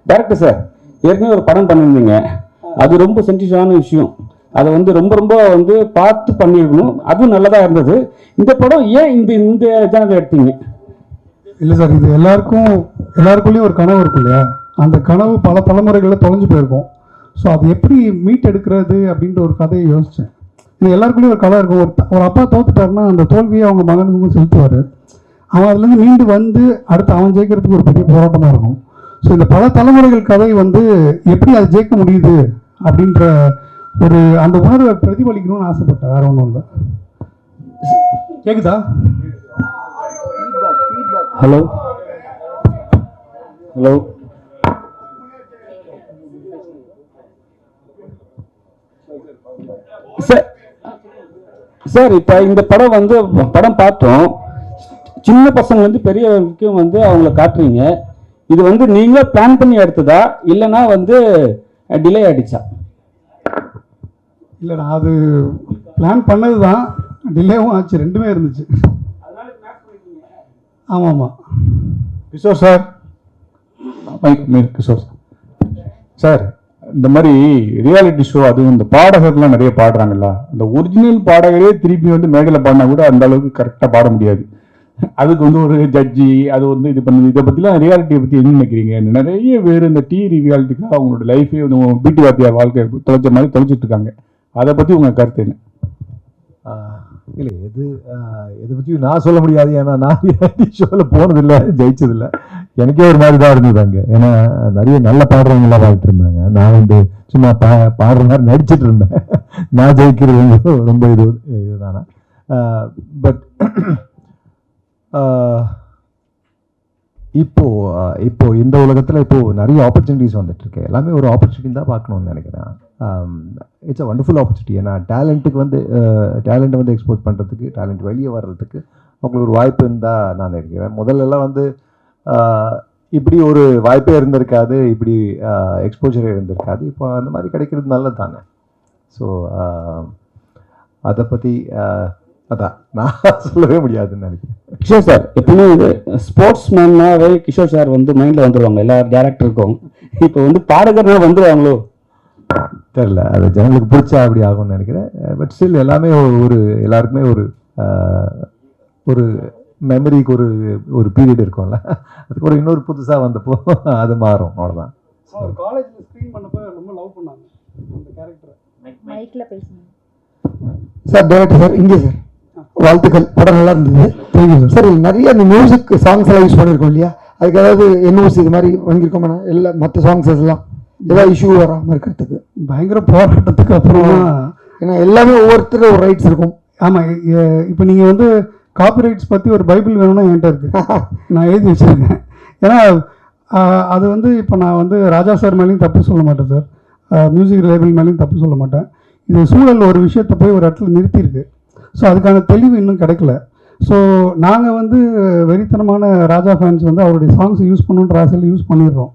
Director sir, ஏற்கனவே ஒரு படம் பண்ணியிருந்தீங்க, அது ரொம்ப சென்சிட்டிவான விஷயம். அதை வந்து ரொம்ப ரொம்ப வந்து பார்த்து பண்ணியிருக்கணும், அதுவும் நல்லதாக இருந்தது. இந்த படம் ஏன் இந்த ஜானரை எடுத்தீங்க? இல்லை சார், இது எல்லாருக்குள்ளேயும் ஒரு கனவு இருக்கும் இல்லையா, அந்த கனவு பல தலைமுறைகளில் தொலைஞ்சு போயிருக்கும். ஸோ அது எப்படி மீட் எடுக்கிறது அப்படின்ற ஒரு கதையை யோசித்தேன். இது எல்லாருக்குள்ளேயும் ஒரு கதை இருக்கும். ஒரு அப்பா தோத்துட்டாருன்னா அந்த தோல்வியை அவங்க மகனுக்கும் செலுத்துவார். அவன் அதுலேருந்து மீண்டு வந்து அடுத்து அவன் ஜெயிக்கிறதுக்கு ஒரு பெரிய போராட்டமாக இருக்கும். ஸோ இந்த பல தலைமுறைகள் கதை வந்து எப்படி அது ஜெயிக்க முடியுது அப்படின்ற ஒரு அந்த உணர்வை பிரதிபலிக்கணும்னு ஆசைப்பட்டேன், வேற ஒன்றும் இல்லை. கேக்குதா? ஹலோ ஹலோ சார், இப்போ இந்த படம் பார்த்தோம். சின்ன பசங்க வந்து பெரிய வரைக்கும் வந்து அவங்கள காட்டுறீங்க. இது வந்து நீங்களே பிளான் பண்ணி எடுத்ததா இல்லைன்னா வந்து டிலே ஆகிடுச்சா? இல்லை, நான் அது பிளான் பண்ணது தான், டிலேவும் ஆச்சு, ரெண்டுமே இருந்துச்சு. ஆமாம் ஆமாம். கிஷோர் சார், கிஷோர் சார், இந்த மாதிரி ரியாலிட்டி ஷோ, அதுவும் இந்த பாடகர்லாம் நிறைய பாடுறாங்கல்ல, அந்த ஒரிஜினல் பாடகரே திருப்பி வந்து மேடையில் பாடினா கூட அந்த அளவுக்கு கரெக்டாக பாட முடியாது. அதுக்கு வந்து ஒரு ஜட்ஜி அது வந்து இது பண்ணுது. இதை பற்றிலாம் ரியாலிட்டியை பற்றி என்ன நினைக்கிறீங்க? நிறைய பேர் இந்த ரியாலிட்டிக்காக அவங்களோட லைஃபே பீட்டி வாத்தியார் வாழ்க்கை தொலைச்ச மாதிரி தொலைச்சிட்டு இருக்காங்க. அதை பற்றி உங்கள் கருத்து என்ன? இல்லை, எதை பற்றியும் நான் சொல்ல முடியாது. ஏன்னா நான் ரியாலிட்டி ஷோவில் போனதில்லை, ஜெயிச்சதில்லை. எனக்கே ஒரு மாதிரி தான் இருந்தது அங்கே. ஏன்னா நிறைய நல்ல பாடுறவங்களாம் பாடிட்டு இருந்தாங்க. நான் வந்து சும்மா பாடுற மாதிரி நடிச்சிட்டு இருந்தேன். நான் ஜெயிக்கிறது ரொம்ப இதுதானா. பட் இப்போ இந்த உலகத்தில் நிறைய ஆப்பர்ச்சுனிட்டிஸ் வந்துட்டு இருக்கு. எல்லாமே ஒரு ஆப்பர்ச்சுனிட்டி தான் பார்க்கணும்னு நினைக்கிறேன். It's a wonderful opportunity. ஏன்னா டேலண்ட்டை வந்து எக்ஸ்போஸ் பண்ணுறதுக்கு, டேலண்ட் வெளியே வர்றதுக்கு அவங்களுக்கு ஒரு வாய்ப்பு இருந்தால் நான் நினைக்கிறேன். முதல்லலாம் வந்து இப்படி ஒரு வாய்ப்பே இருந்திருக்காது, இப்படி எக்ஸ்போஜரே இருந்திருக்காது. இப்போ அந்த மாதிரி கிடைக்கிறது நல்லது தானே. ஸோ அதை பற்றி அதான் நான் சொல்லவே முடியாதுன்னு நினைக்கிறேன். கிஷோர் சார், எப்பவுமே வந்து ஸ்போர்ட்ஸ் மேன்னாவே கிஷோர் சார் வந்து மைண்டில் வந்துடுவாங்க எல்லா டேரக்டருக்கும். இப்போ வந்து பாடகர்னா வந்துடுவாங்களோ தெரில, அது ஜனங்களுக்கு பிடிச்சா அப்படி ஆகும்னு நினைக்கிறேன். பட் ஸ்டில் எல்லாமே எல்லாருக்குமே ஒரு மெமரிக்கு ஒரு பீரியட் இருக்கும்ல, அதுக்கு இன்னொரு புதுசாக வந்தப்போ அது மாறும், அவ்வளோதான். காலேஜில் ஸ்க்ரீன் பண்ணப்போ ரொம்ப லவ் பண்ணாங்க அந்த கேரக்டரை. மைக்கில் பேசுங்க சார். டேரக்டர் சார், இங்கே சார் வாழ்த்துக்கள், படம் நல்லா இருந்தது. Thank you sir. சார், நிறைய அந்த மியூசிக் சாங்ஸ் எல்லாம் யூஸ் பண்ணியிருக்கோம் இல்லையா, அதுக்கு ஏதாவது என்ஓசி இது மாதிரி வாங்கியிருக்கோம்? இல்லை, மற்ற சாங்ஸ் எல்லாம் ஏதாவது இஷ்யூ வராமல் இருக்கிறதுக்கு? பயங்கர போராட்டத்துக்கு அப்புறம், ஏன்னா எல்லாமே ஒவ்வொருத்தரும் ஒரு ரைட்ஸ் இருக்கும். ஆமாம். இப்போ நீங்கள் வந்து காப்பிரைட்ஸ் பற்றி ஒரு பைபிள் வேணும்னா என்கிட்ட இருக்குது, நான் எழுதி வச்சுருக்கேன். ஏன்னா அது வந்து இப்போ நான் வந்து ராஜா சார் மேலேயும் தப்பு சொல்ல மாட்டேன் சார், மியூசிக் லேபிள் மேலேயும் தப்பு சொல்ல மாட்டேன். இது சூழல் ஒரு விஷயத்தை போய் ஒரு இடத்துல நிறுத்தியிருக்கு. ஸோ அதுக்கான தெளிவு இன்னும் கிடைக்கல. ஸோ நாங்கள் வந்து வெறித்தனமான ராஜா ஃபேன்ஸ் வந்து அவருடைய சாங்ஸ் யூஸ் பண்ணுன்ற ஆசையில் யூஸ் பண்ணிடுறோம்.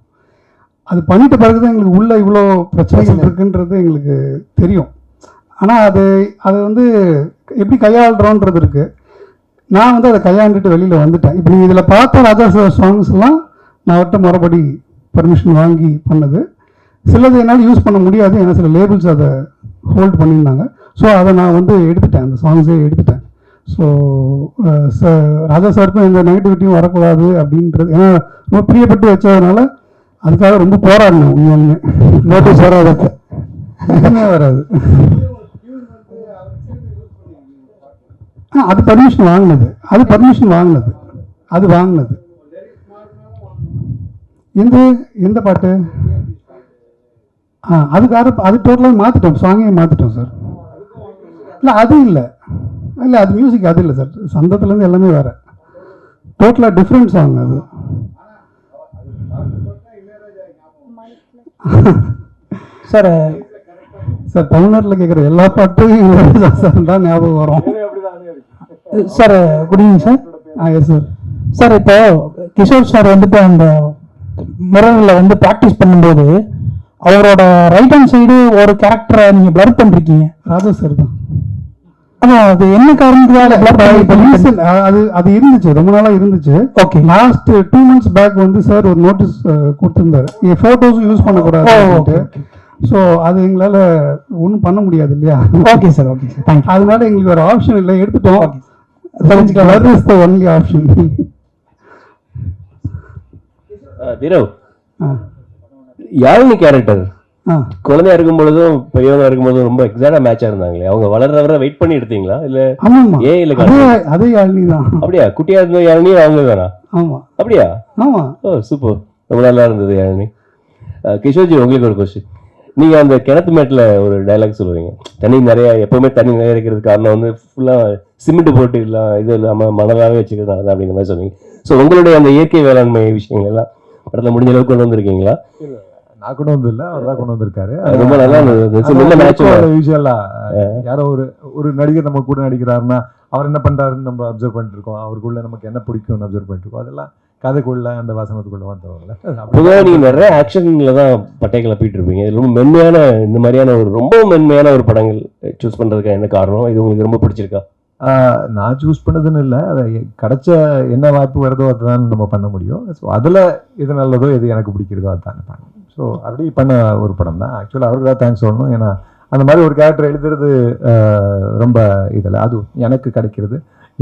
அது பண்ணிட்ட பிறகு தான் எங்களுக்கு உள்ள இவ்வளோ பிரச்சனைகள் இருக்குன்றது எங்களுக்கு தெரியும். ஆனால் அதை வந்து எப்படி கையாளுறோன்றது இருக்குது. நான் வந்து அதை கையாண்டுட்டு வெளியில் வந்துட்டேன். இப்போ நீங்கள் இதில் பார்த்த ராஜா சார் சாங்ஸ்லாம் நான் அவர்கிட்ட மறுபடி பர்மிஷன் வாங்கி பண்ணது. சிலது என்னால் யூஸ் பண்ண முடியாது, ஏன்னா சில லேபிள்ஸ் அதை ஹோல்ட் பண்ணியிருந்தாங்க. ஸோ அதை நான் வந்து எடுத்துட்டேன், அந்த சாங்ஸே எடுத்துட்டேன். ஸோ ராஜா சாருக்கும் எந்த நெகட்டிவிட்டியும் வரக்கூடாது அப்படின்றது, ஏன்னா ரொம்ப பிரியப்பட்டு வச்சதுனால அதுக்காக ரொம்ப போராடணும். உண்மையுமே நோட்டீஸ் வராது, எதுவுமே வராது. அது பர்மிஷன் வாங்கினது, எந்த பாட்டு? அது டோட்டலாக மாற்றிட்டோம், சாங்கே மாற்றிட்டோம் சார். இல்லை, அது இல்லை, அது மியூசிக் அது இல்லை சார். சந்தத்துலேருந்து எல்லாமே வேறு, டோட்டலாக டிஃப்ரெண்ட் சாங் அது. சார் தமிழ்நாட்டில் கேட்குற எல்லா பாட்டும் இளையராஜா சார் தான் ஞாபகம் வரும். Sir good evening sir. Yes sir. Sir, இப்போ கிஷோர் சார் வந்துட்டு அந்த மிரரில் வந்து ப்ராக்டிஸ் பண்ணும்போது அவரோட ரைட் ஹேண்ட் சைடு ஒரு கேரக்டரை நீங்கள் பிளர் பண்ணிருக்கீங்க. ராஜா சார் தான். அதான் அது என்ன காரணத்துக்காக அது இருந்துச்சு, ரொம்ப நாளா இருந்துச்சு. ஓகே. லாஸ்ட் 2 months பேக் வந்து சார் ஒரு நோட்டீஸ் கொடுத்திருந்தாரு, போட்டோஸும் யூஸ் பண்ணக்கூடாது. ஸோ அது எங்களால் ஒன்றும் பண்ண முடியாது இல்லையா? Okay sir, okay sir, thank you. அதனால எங்களுக்கு வேறு ஆப்ஷன் இல்லை, எடுத்துட்டோம். Only option. திரவ், யாழினி கேரக்டர் குழந்தையா இருக்கும் பொழுதும் பெரியவங்க இருக்கும் பொழுதும் ரொம்ப எக்ஸாக்டா மேட்சா இருந்தாங்களே, அவங்க வளர்றவரை வெயிட் பண்ணி எடுத்தீங்களா இல்ல? ஆமாமா, ஏன் இல்ல அதே யாழினி தான். அப்படியா? குட்டியா இருந்த யாழினி அவங்க தானா? ஆமா. அப்படியா? ஆமா. ஓ சூப்பர், ரொம்ப நல்லா இருந்தது யாழினி. கிஷோர்ஜி, உங்களுக்கு ஒரு கொஸ்டின். நீங்க அந்த கிணத்து மேட்டில் ஒரு டைலாக் சொல்லுவீங்க, தண்ணி நிறைய, எப்பவுமே தண்ணி நிறைய இருக்கிறது காரணம் வந்து ஃபுல்லா சிமெண்ட் போட்டு இல்லை இது இல்லாமல் மணலாவே வச்சுக்கிறது அப்படிங்கிற மாதிரி சொன்னீங்க. ஸோ உங்களுடைய அந்த இயற்கை வேளாண்மை விஷயங்கள் எல்லாம் படத்தில் முடிஞ்ச அளவுக்கு கொண்டு வந்திருக்கீங்களா? நான் கொண்டு வந்து இல்லை, அவர் தான் கொண்டு வந்திருக்காரு. ரொம்ப நல்லா இருந்தது. யூஸ்வலா யாரோ ஒரு நடிகர் நம்ம கூட நடிக்கிறாருன்னா அவர் என்ன பண்றாருன்னு நம்ம அப்சர்வ் பண்ணிட்டு இருக்கோம், அவருக்குள்ள நமக்கு என்ன பிடிக்கும்னு அப்சர்வ் பண்ணிட்டு இருக்கோம். அதெல்லாம் கதைக்குள்ள அந்த வசனத்துக்குள்ள வந்தவங்கள. பொதுவாக நீங்க நிறைய ஆக்ஷன்ல தான் பட்டை கிளப்பிட்டு இருப்பீங்க. ரொம்ப மென்மையான, இந்த மாதிரியான ஒரு ரொம்ப மென்மையான ஒரு படங்கள் சூஸ் பண்றதுக்கு என்ன காரணம்? இது உங்களுக்கு ரொம்ப பிடிச்சிருக்கா? நான் சூஸ் பண்ணதுன்னு இல்லை, அதை கிடைச்ச என்ன வாய்ப்பு வருதோ அதுதான் நம்ம பண்ண முடியும். ஸோ அதில் எது நல்லதோ எது எனக்கு பிடிக்கிறதோ அதுதான் பண்ணணும். ஸோ அப்படி பண்ண ஒரு படம் தான். ஆக்சுவலாக அவருக்கு தான் தேங்க்ஸ் சொல்லணும். ஏன்னா அந்த மாதிரி ஒரு கேரக்டர் எழுதுறது ரொம்ப இதில், அதுவும் எனக்கு கிடைக்கிறது,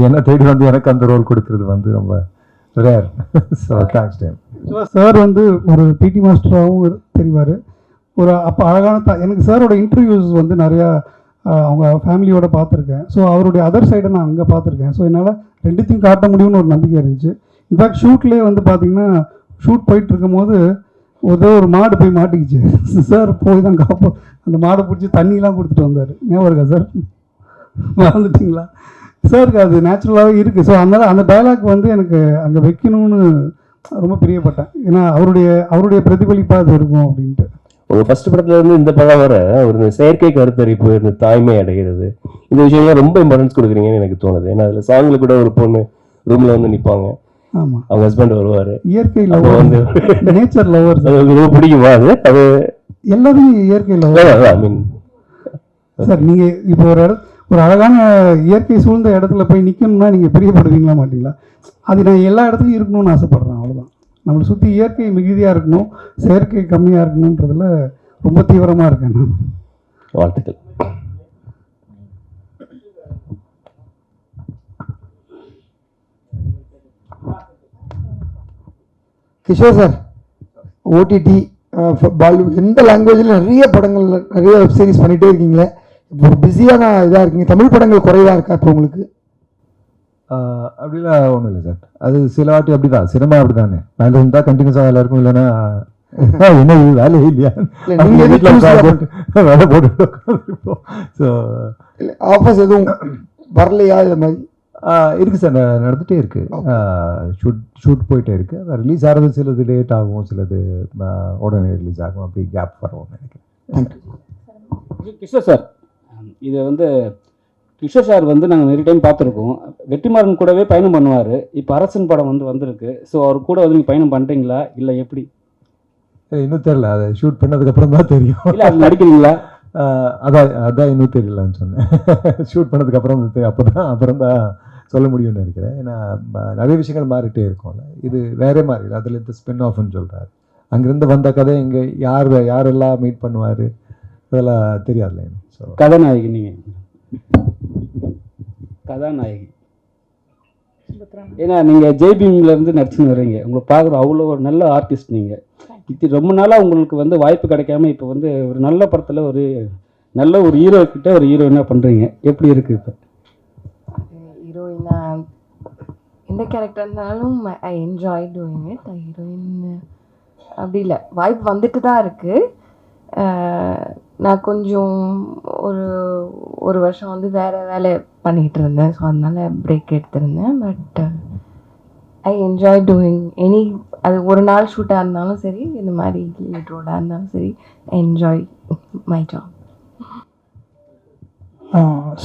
என்ன தேடி வந்து எனக்கு அந்த ரோல் கொடுக்கறது வந்து ரொம்ப rare. So thanks time. Sir வந்து ஒரு பிடி மாஸ்டராகவும் தெரிவார். ஒரு அப்போ அழகான எனக்கு சாரோட இன்டர்வியூஸ் வந்து நிறையா அவங்க ஃபேமிலியோட பார்த்துருக்கேன். ஸோ அவருடைய அதர் சைடை நான் அங்கே பார்த்துருக்கேன். ஸோ என்னால் ரெண்டுத்தையும் காட்ட முடியும்னு ஒரு நம்பிக்கை இருந்துச்சு. இன்ஃபேக்ட் ஷூட்லேயே வந்து பார்த்தீங்கன்னா, ஷூட் போயிட்டு இருக்கும் போது ஒரு மாடு போய் மாட்டிக்கிச்சு. சார் போய் தான் அந்த மாடை பிடிச்சி தண்ணியெலாம் கொடுத்துட்டு வந்தார். ஞாபகம் இருக்கா சார்? மறந்துட்டிங்களா? சாருக்கு அது நேச்சுரலாகவே இருக்குது. ஸோ அதனால் அந்த டைலாக் வந்து எனக்கு அங்கே வைக்கணும்னு ரொம்ப பிரியப்பட்டேன். ஏன்னா அவருடைய பிரதிபலிப்பாக அது இருக்கும் அப்படின்ட்டு. உங்கள் ஃபர்ஸ்ட் படத்துல இருந்து இந்த படம் வர ஒரு செயற்கை கருத்தரிப்பு, இந்த தாய்மை அடைகிறது, இந்த விஷயங்கள்லாம் ரொம்ப இம்பார்ட்டன்ஸ் கொடுக்குறீங்கன்னு எனக்கு தோணுது. ஏன்னா அதில் சாங்ல கூட ஒரு பொண்ணு ரூமில் வந்து நிற்பாங்க, ஆமாம், அவங்க ஹஸ்பண்ட் வருவார், இயற்கை லவர் வந்து நேச்சர் லவர். அது ரொம்ப பிடிக்குமா? அது எல்லாரும் இயற்கை லவர். ஐ மீன் சார், நீங்கள் இப்போ ஒரு அழகான இயற்கை சூழ்ந்த இடத்துல போய் நிற்கணும்னா நீங்கள் பிரியப்படுவீங்களா மாட்டீங்களா? அது நான் எல்லா இடத்துலையும் இருக்கணும்னு ஆசைப்பட்றேன், அவ்வளோதான். நம்மளை சுற்றி இயற்கை மிகுதியாக இருக்கணும், செயற்கை கம்மியாக இருக்கணுன்றதுல ரொம்ப தீவிரமாக இருக்கேன் நான். வாழ்த்துக்கள். கிஷோர் சார், ஓடிடி பாலிவுட் எந்த லாங்குவேஜில் நிறைய படங்கள், நிறைய வெப் சீரிஸ் பண்ணிகிட்டே இருக்கீங்களே, இப்போ ஒரு பிஸியான இதாக இருக்கீங்க. தமிழ் படங்கள் குறைவாக இருக்கா இப்போ உங்களுக்கு? அப்படிலாம் ஒன்றும் இல்லை சார். அது சில வாட்டி அப்படி தான், சினிமா அப்படி தானே, வேலை இருந்தால் கண்டினியூஸாக வேலை இருக்கும், இல்லைன்னா என்ன இது வேலையே இல்லையா, வேலை போட்டு. ஸோ ஆஃபர்ஸ் எதுவும் வரலையா? இது மாதிரி இருக்குது சார், நடந்துகிட்டே இருக்குது. ஷூட் போயிட்டே இருக்குது. அது ரிலீஸ் ஆகிறது சிலது லேட் ஆகும், சிலது உடனே ரிலீஸ் ஆகும், அப்படி கேப் வரும்னு நினைக்கிறேன். கிஷோர் சார், இது வந்து கிஷோர் சார் வந்து நாங்கள் நிறைய டைம் பார்த்துருக்கோம். வெற்றிமாறன் கூடவே பயணம் பண்ணுவார். இப்போ அரசன் படம் வந்திருக்கு. ஸோ அவர் கூட வந்து நீங்கள் பயணம் பண்ணுறீங்களா இல்லை எப்படி? இன்னும் தெரியல, அதை ஷூட் பண்ணதுக்கப்புறம் தான் தெரியும். இல்லை அது நடிக்கிறீங்களா? அதான் இன்னும் தெரியலன்னு சொன்னேன். ஷூட் பண்ணதுக்கப்புறம் அப்புறம் தான் சொல்ல முடியும்னு நினைக்கிறேன். ஏன்னா நிறைய விஷயங்கள் மாறிட்டே இருக்கும்ல, இது வேறே மாதிரி, அதில் இந்த ஸ்பின் ஆஃப்னு சொல்கிறாரு. அங்கேருந்து வந்த கதை இங்கே யாரெல்லாம் மீட் பண்ணுவார் அதெல்லாம் தெரியாதுல்ல. ஸோ கதாநாயகி, நீங்கள் கதாநாயகி, ஏன்னா நீங்கள் ஜெய்பீம்லேருந்து நடிச்சுன்னு வர்றீங்க. உங்களை பார்க்குற அவ்வளோ ஒரு நல்ல ஆர்டிஸ்ட். நீங்கள் இது ரொம்ப நாளாக உங்களுக்கு வந்து வாய்ப்பு கிடைக்காம இப்போ வந்து ஒரு நல்ல படத்தில் ஒரு நல்ல ஒரு ஹீரோ கிட்ட ஒரு ஹீரோயினாக பண்ணுறீங்க. எப்படி இருக்குது இப்போ? ஹீரோயினா எந்த கேரக்டர் இருந்தாலும் I enjoy doing it. Heroine அப்படி இல்லை, வாய்ப்பு வந்துட்டு தான் இருக்குது. நான் கொஞ்சம் ஒரு வருஷம் வந்து வேறு வேலை பண்ணிகிட்டு இருந்தேன். ஸோ அதனால் பிரேக் எடுத்திருந்தேன். But I enjoy doing any, அது ஒரு நாள் ஷூட்டாக இருந்தாலும் சரி, இந்த மாதிரி லீட் ரோடாக இருந்தாலும் சரி, enjoy my job.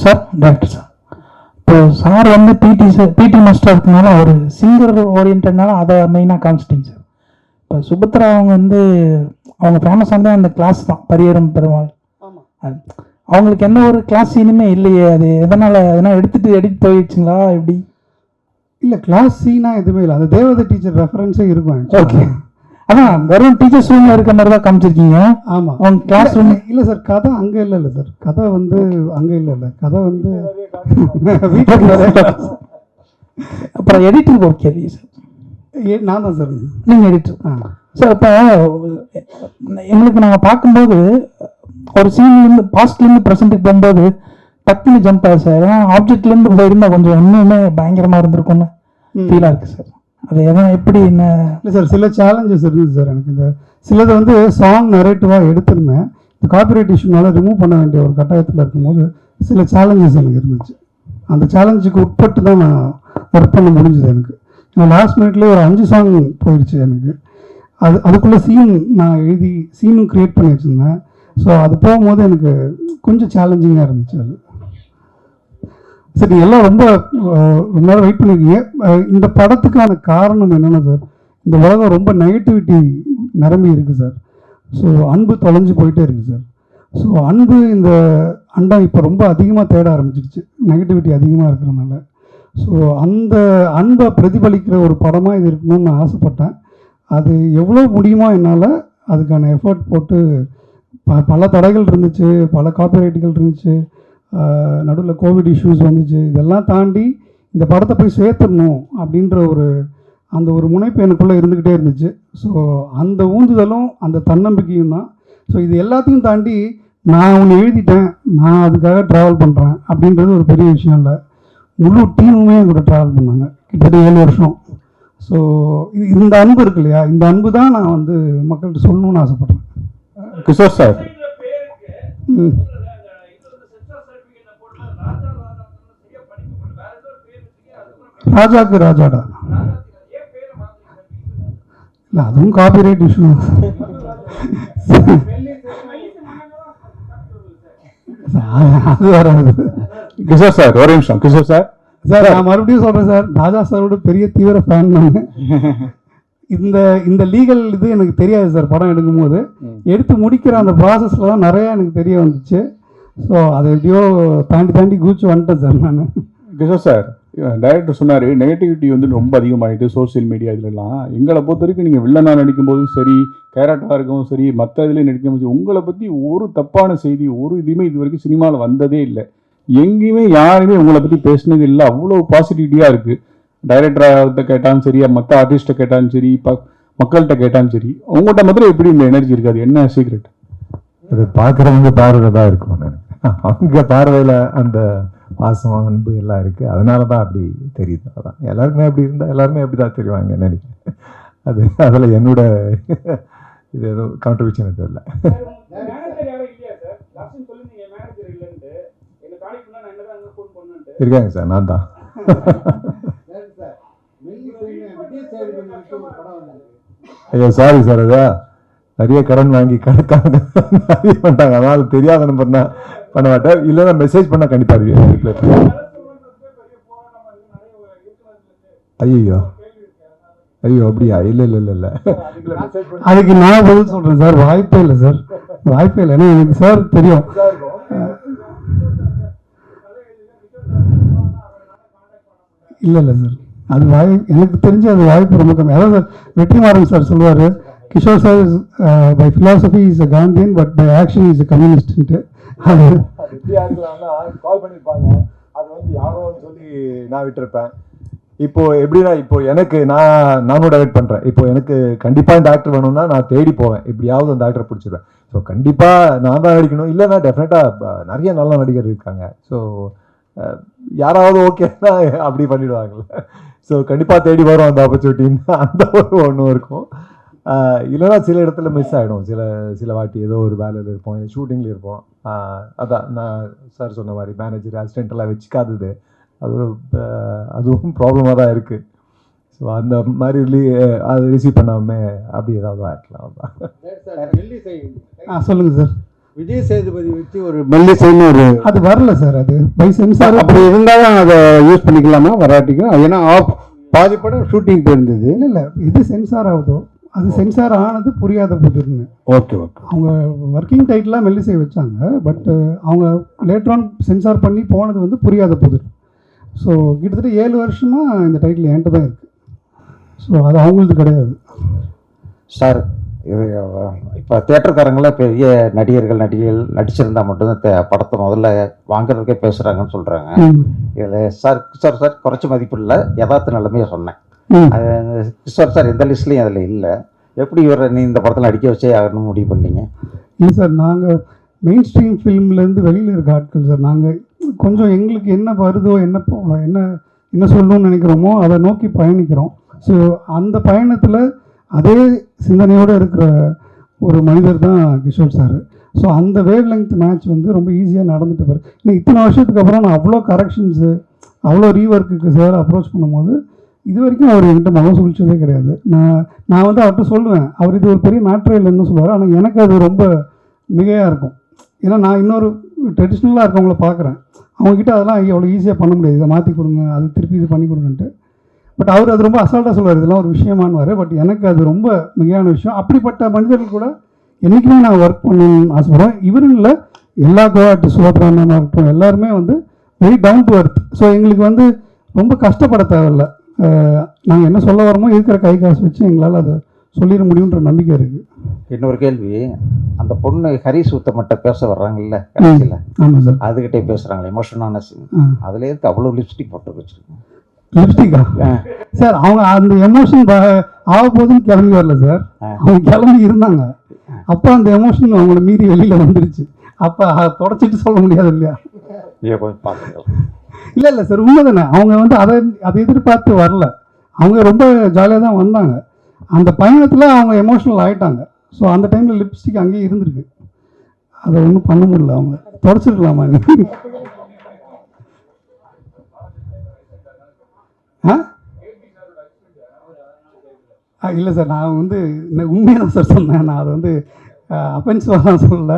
Sir, doctor sir, இப்போ சார் வந்து பிடி மாஸ்டர் இருக்கனால ஒரு சிங்கர் ஓரியன்ட்னால அதை மெயினாக காமிச்சிட்டிங்க சார். இப்போ சுபத்ரா அவங்க வந்து அவங்க ஃபேமஸானது அந்த கிளாஸ் தான், பரியரும் பெருமாள். அவங்களுக்கு என்ன ஒரு கிளாஸ் சீனுமே இல்லையே, அது எதனால் எதனா எடுத்துகிட்டு எடிட் போயிடுச்சுங்களா எப்படி? இல்லை கிளாஸ் சீனாக எதுவுமே இல்லை, அந்த தேவதை டீச்சர் ரெஃபரன்ஸே இருக்கும். ஓகே, அதான் வெறும் டீச்சர்ஸ் ரூமில் இருக்க மாதிரி தான் காமிச்சிருக்கீங்க. ஆமாம், அவங்க கிளாஸ் ரூம் இல்லை சார், கதை அங்கே இல்லை சார், கதை வந்து அங்கே இல்லை, கதை வந்து வீட்டுக்கு. அப்புறம் எடிட்டிங் ஓகே சார், நான் தான் சார். நீங்கள் எடிட்டர். சார் இப்போ எங்களுக்கு நாங்கள் பார்க்கும்போது ஒரு சீன்லேருந்து பாஸ்ட்லேருந்து ப்ரெசென்ட்டுக்கு போகும்போது டக்குன்னு ஜம்ப் ஆகுது சார். ஏன்னா ஆப்ஜெக்ட்லேருந்து போயிருந்தால் கொஞ்சம் இன்னுமே பயங்கரமாக இருந்திருக்கும்னு ஃபீலாக இருக்குது சார். அது எதாவது எப்படி என்ன? இல்லை சார், சில சேலஞ்சஸ் இருந்தது சார் எனக்கு. இந்த சிலது வந்து சாங் நரேட்டிவாக எடுத்திருந்தேன், இந்த காப்பிரைட் இஷ்யூனால ரிமூவ் பண்ண வேண்டிய ஒரு கட்டாயத்தில் இருக்கும்போது சில சேலஞ்சஸ் எனக்கு இருந்துச்சு. அந்த சேலஞ்சுக்கு உட்பட்டு தான் நான் ஒர்க் பண்ண முடிஞ்சது எனக்கு. லாஸ்ட் மினிட்லேயே ஒரு 5 சாங் போயிடுச்சு எனக்கு. அதுக்குள்ளே சீன் நான் எழுதி சீனும் க்ரியேட் பண்ணி வச்சுருந்தேன். ஸோ அது போகும்போது எனக்கு கொஞ்சம் சேலஞ்சிங்காக இருந்துச்சு அது. சரி, எல்லாம் ரொம்ப நேரம் வெயிட் பண்ணியிருக்கீங்க. இந்த படத்துக்கான காரணம் என்னென்னா சார், இந்த உலகம் ரொம்ப நெகட்டிவிட்டி நிரம்பி இருக்குது சார். ஸோ அன்பு தொலைஞ்சு போயிட்டே இருக்குது சார். ஸோ அன்பு இந்த அண்டம் இப்போ ரொம்ப அதிகமாக தேட ஆரம்பிச்சிருச்சு, நெகட்டிவிட்டி அதிகமாக இருக்கிறதுனால. ஸோ அந்த அன்பை பிரதிபலிக்கிற ஒரு படமாக இது இருக்கணும்னு நான் ஆசைப்பட்டேன். அது எவ்வளோ முடியுமோ என்னால் அதுக்கான எஃபர்ட் போட்டு பல தடைகள் இருந்துச்சு, பல காப்பிரைட்டுகள் இருந்துச்சு, நடுவில் கோவிட் இஷ்யூஸ் வந்துச்சு. இதெல்லாம் தாண்டி இந்த படத்தை போய் சேர்த்துடணும் அப்படின்ற அந்த ஒரு முனைப்பு எனக்குள்ளே இருந்துக்கிட்டே இருந்துச்சு. ஸோ அந்த ஊந்துதலும் அந்த தன்னம்பிக்கையும் தான். ஸோ இது எல்லாத்தையும் தாண்டி நான் ஒன்று எழுதிட்டேன், நான் அதுக்காக ட்ராவல் பண்ணுறேன் அப்படின்றது ஒரு பெரிய விஷயம் இல்லை. முழு டீமுமே கூட ட்ராவல் பண்ணாங்க கிட்டத்தட்ட 7 வருஷம். ஸோ இந்த அன்பு இருக்கு இல்லையா, இந்த அன்பு தான் நான் வந்து மக்கள்கிட்ட சொல்லணும்னு ஆசைப்பட்றேன். கிஷோர் சார், ராஜாக்கு ராஜாடா இல்லை, அதுவும் காப்பிரைட் இஷ்யூ. அது வராது. கிஷோர் சார் ஒரு நிமிஷம். கிஷோர் சார், சார் நான் மறுபடியும் சொல்கிறேன் சார், ராஜா சாரோட பெரிய தீவிர ஃபேன் நான். இந்த லீகல் இது எனக்கு தெரியாது சார். படம் எடுக்கும்போது எடுத்து முடிக்கிற அந்த ப்ராசஸில் தான் நிறையா எனக்கு தெரிய வந்துச்சு. ஸோ அதை எப்படியோ தாண்டி கூச்சு வந்துட்டேன் சார் நான். கிஷோர் சார், டைரக்டர் சொன்னார் நெகட்டிவிட்டி வந்து ரொம்ப அதிகமாகிட்டு சோசியல் மீடியா இதுலலாம். எங்களை பொறுத்த வரைக்கும் நீங்கள் வில்லனாக நடிக்கும்போதும் சரி, கேரக்டராக இருக்கவும் சரி, மற்ற இதுலேயும் நடிக்கும்போது உங்களை பற்றி ஒரு தப்பான செய்தி ஒரு இதுவுமே இது வரைக்கும் சினிமாவில் வந்ததே இல்லை. எங்கேயுமே யாருமே உங்களை பற்றி பேசினது இல்லை. அவ்வளோ பாசிட்டிவிட்டியாக இருக்குது. டைரக்டராக கேட்டாலும் சரி, மற்ற ஆர்டிஸ்ட்டை கேட்டாலும் சரி, மக்கள்கிட்ட கேட்டாலும் சரி, உங்கள்கிட்ட மாத்திரம் எப்படி இந்த எனர்ஜி இருக்காது? என்ன சீக்ரெட்? அது பார்க்குறவங்க பார்வையில் தான் இருக்கும். அவங்க பார்வையில் அந்த பாசம் அன்பு எல்லாம் இருக்குது, அதனால தான் அப்படி தெரியுது. அதான் எல்லாருக்குமே அப்படி இருந்தால் எல்லாருமே அப்படி தான் தெரிவாங்க நினைக்கிறேன். அதில் என்னோட இது எதுவும் கான்ட்ரிபியூஷன் தெரியல. இருக்காங்க சார், நான் தான். ஐயோ சாரி சார், அதா நிறைய கடன் வாங்கி கணக்காக நிறைய பண்ணிட்டாங்க, அதனால் தெரியாத நம்பர்னா பண்ண மாட்டேன். இல்லைன்னா மெசேஜ் பண்ணால் கண்டிப்பாக ரிப்ளை பண்ணுவேன். ஐயோ ஐயோ அப்படியா? இல்லை இல்லை இல்லை இல்லை, அதுக்கு நான் பதில் சொல்கிறேன் சார். வாய்ப்பே இல்லை சார், வாய்ப்பே இல்லை. ஏன்னா எனக்கு சார் தெரியும். இல்லை இல்லை சார், அது எனக்கு தெரிஞ்சு அது வாய்ப்பு ரொம்ப கம்மி. அதாவது வெற்றிமாறன் சார் சொல்லுவார், Kishore sir by philosophy is a Gandhian but by action is a கம்யூனிஸ்ட்ன்ட்டு. அது எப்படியா இருக்கலாம்னா கால் பண்ணியிருப்பாங்க, அது வந்து யாரோ சொல்லி நான் விட்டுருப்பேன். இப்போ எப்படின்னா, இப்போ எனக்கு நானும் டைரக்ட் பண்ணுறேன். இப்போ எனக்கு கண்டிப்பாக இந்த ஆக்டர் வேணும்னா நான் தேடி போவேன், எப்படியாவது அந்த ஆக்டரை பிடிச்சிருவேன். ஸோ கண்டிப்பாக நான் தான் நடிக்கணும், இல்லைன்னா டெஃபினட்டாக நிறைய நல்ல நடிகர் இருக்காங்க. ஸோ யாராவது ஓகேன்னா அப்படி பண்ணிடுவாங்கல்ல. ஸோ கண்டிப்பாக தேடி வரும் அந்த ஆப்பர்ச்சுனிட்டின்னு அந்த ஒன்றும் இருக்கும். இல்லைன்னா சில இடத்துல மிஸ் ஆகிடும். சில வாட்டி ஏதோ ஒரு வேலையில் இருப்போம், ஷூட்டிங்கில் இருப்போம். அதான் நான் சார் சொன்ன மாதிரி மேனேஜர் அசிஸ்டண்ட்டெல்லாம் வச்சுக்காதது அதுவும் ப்ராப்ளமாக தான் இருக்குது. ஸோ அந்த மாதிரி அதை ரிசீவ் பண்ணாமல் அப்படி ஏதாவது ஆகிக்கலாம். சொல்லுங்கள் சார். விஜய் சேதுபதி வச்சு ஒரு மெல்லிசைன்னு ஒரு அது வரல சார், அது பை சென்சார். அப்படி இருந்தாலும் அதை யூஸ் பண்ணிக்கலாமா வராட்டிக்கும்? ஏன்னா பாதி படம் ஷூட்டிங் போயிருந்தது. இல்லை இல்லை, இது சென்சார் ஆகுதோ அது சென்சார் ஆனது புரியாத புதிர்னு. Okay okay. அவங்க ஒர்க்கிங் டைட்டிலாக மெல்லிசை வச்சாங்க, பட் அவங்க லேட்டர் ஆன் சென்சார் பண்ணி போனது வந்து புரியாத புதிர். ஸோ கிட்டத்தட்ட 7 வருஷமாக இந்த டைட்டில் என்கிட்ட தான் இருக்குது. ஸோ அது அவங்களது கிடையாது சார். இது இப்போ தேட்டருக்காரங்களாம் பெரிய நடிகர்கள் நடிகைகள் நடிச்சிருந்தா மட்டும்தான் படத்தை முதல்ல வாங்குறதுக்கே பேசுகிறாங்கன்னு சொல்கிறாங்க. இதில் சார் கிஷோர் சார் குறைச்சி மதிப்பு இல்லை, யதார்த்த நிலைமையாக சொன்னேன். கிஷோர் சார் எந்த லிஸ்ட்லையும் அதில் இல்லை. எப்படி இவரை நீ இந்த படத்தில் நடிக்க வச்சே ஆகணும்னு முடிவு பண்ணீங்க? இல்லை சார், நாங்கள் மெயின் ஸ்ட்ரீம் ஃபிலிம்லேருந்து வெளியில் இருக்க ஆட்கள் சார். நாங்கள் கொஞ்சம் எங்களுக்கு என்ன வருதோ என்ன என்ன என்ன சொல்லணும்னு நினைக்கிறோமோ அதை நோக்கி பயணிக்கிறோம். ஸோ அந்த பயணத்தில் அதே சிந்தனையோடு இருக்கிற ஒரு மனிதர் தான் கிஷோர் சார். ஸோ அந்த வேவ் லெங்த் மேட்ச் வந்து ரொம்ப ஈஸியாக நடந்துட்டு பாரு. இன்னும் இத்தனை வருஷத்துக்கு அப்புறம் நான் அவ்வளோ கரெக்ஷன்ஸு அவ்வளோ ரீஒர்க்குக்கு சார் அப்ரோச் பண்ணும்போது இது வரைக்கும் அவர் என்கிட்ட முகம் சுழிச்சதே கிடையாது. நான் வந்து அவர்கிட்ட சொல்லுவேன், அவர் இது ஒரு பெரிய மேட்ரு இல்லைன்னு சொல்லுவார். ஆனால் எனக்கு அது ரொம்ப மிகையாக இருக்கும். ஏன்னா நான் இன்னொரு ட்ரெடிஷ்னலாக இருக்கவங்கள பார்க்குறேன், அவங்கக்கிட்ட அதெல்லாம் அவ்வளோ ஈஸியாக பண்ண முடியாது. இதை மாற்றி கொடுங்க, அது திருப்பி இது பண்ணி கொடுங்கன்ட்டு. பட் அவர் அது ரொம்ப அசால்ட்டாக சொல்லுவார், இதெல்லாம் ஒரு விஷயமானுவார். பட் எனக்கு அது ரொம்ப மிகையான விஷயம். அப்படிப்பட்ட மனிதர்கள் கூட என்றைக்குமே நான் ஒர்க் பண்ணணும்னு ஆசைப்படுவேன். இவரும் இல்லை, எல்லா கோஆர்ட் சுபத்ரானாக இருக்கட்டும் எல்லாருமே வந்து very down to earth. So எங்களுக்கு வந்து ரொம்ப கஷ்டப்பட தேவையில்லை. நாங்கள் என்ன சொல்ல வரோமோ இருக்கிற கை காசு வச்சு எங்களால் அதை சொல்லிட முடியுன்ற நம்பிக்கை இருக்குது. இன்னொரு கேள்வி, அந்த பொண்ணு ஹரிஸ் உத்தமட்ட பேச வர்றாங்கல்ல கடைசியில், ஆமாம் சார், அதுகிட்டே பேசுகிறாங்களே எமோஷனான சீன், அதில் இருக்கு அவ்வளோ லிப்ஸ்டிக் போட்டு வச்சுருக்கேன். லிப்ஸ்டிக்கா சார்? அவங்க அந்த எமோஷன் ஆக போதுன்னு கிளம்பி வரல சார், அவங்க கிளம்பி இருந்தாங்க. அப்போ அந்த எமோஷன் அவங்கள மீறி வெளியில் வந்துருச்சு. அப்போ தொடச்சிட்டு சொல்ல முடியாது இல்லையா? நீங்கள் கொஞ்சம் பார்த்துக்கலாம். இல்லை சார், உண்மை தானே. அவங்க வந்து அதை எதிர்பார்த்து வரல, அவங்க ரொம்ப ஜாலியாக தான் வந்தாங்க. அந்த பயணத்தில் அவங்க எமோஷனல் ஆகிட்டாங்க. ஸோ அந்த டைமில் லிப்ஸ்டிக் அங்கேயே இருந்திருக்கு. அதை ஒன்றும் பண்ண முடியல, அவங்க தொடச்சிருக்கலாமா? இல்லை சார், நான் வந்து உண்மையாக தான் சார் சொன்னேன். நான் அதை வந்து அஃபென்சிவாக தான் சொல்லல.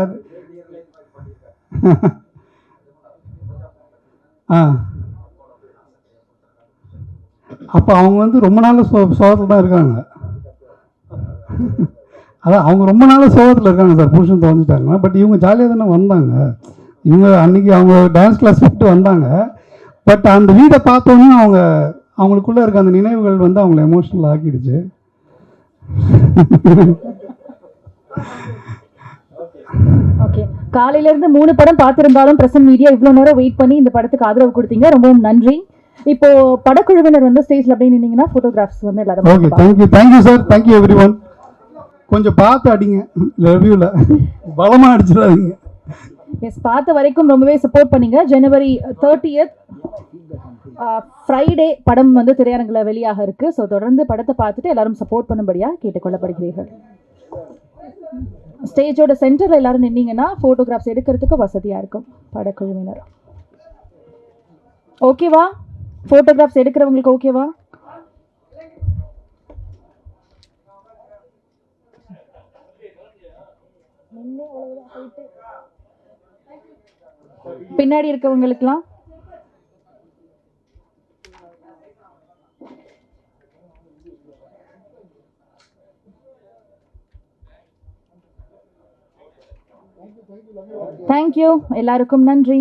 அப்போ அவங்க வந்து ரொம்ப நாள் சோகத்தில் தான் இருக்காங்க. அதான் அவங்க ரொம்ப நாள் சோகத்தில் இருக்காங்க சார், புருஷன் தொலைஞ்சிட்டாங்க. பட் இவங்க ஜாலியாக தானே வந்தாங்க. இவங்க அன்றைக்கி அவங்க டான்ஸ் கிளாஸ் விட்டு வந்தாங்க. பட் அந்த வீடை பார்த்தோன்னே அவங்களுக்குள்ளே இருக்க அந்த நினைவுகள் வந்து அவங்கள எமோஷனல் ஆக்கிடுச்சு. ஓகே, காலையிலேருந்து 3 படம் பார்த்துருந்தாலும் பிரசன்ட் மீடியா இவ்வளோ நேரம் வெயிட் பண்ணி இந்த படத்துக்கு ஆதரவு கொடுத்தீங்க, ரொம்பவும் நன்றி. இப்போ படக்குழுவினர் வந்து ஸ்டேஜில் அப்படியே நின்னீங்கன்னா ஃபோட்டோகிராஃப்ஸ் வந்து எல்லாரும். Okay, thank you sir, thank you every one. கொஞ்சம் பார்த்து அடிங்க ரிவ்யூவில், பலமாக அடிச்சிடாதீங்க. எஸ், பார்த்த வரைக்கும் ரொம்பவே சப்போர்ட் பண்ணீங்க. ஜனவரி 30th ஃப்ரைடே படம் வந்து திரையரங்கில் வெளியாக இருக்கு. ஸோ தொடர்ந்து படத்தை பார்த்துட்டு எல்லாரும் சப்போர்ட் பண்ணும்படியாக கேட்டுக்கொள்ளப்படுகிறீர்கள். ஸ்டேஜோட சென்டரில் எல்லாரும் நின்னீங்கன்னா ஃபோட்டோகிராஃப்ஸ் எடுக்கிறதுக்கு வசதியாக இருக்கும். படக்குழுவினர் ஓகேவா? ஃபோட்டோகிராஃப்ஸ் எடுக்கிறவங்களுக்கு ஓகேவா? பின்னாடி இருக்கவங்களுக்குலாம் தேங்க்யூ. எல்லாருக்கும் நன்றி.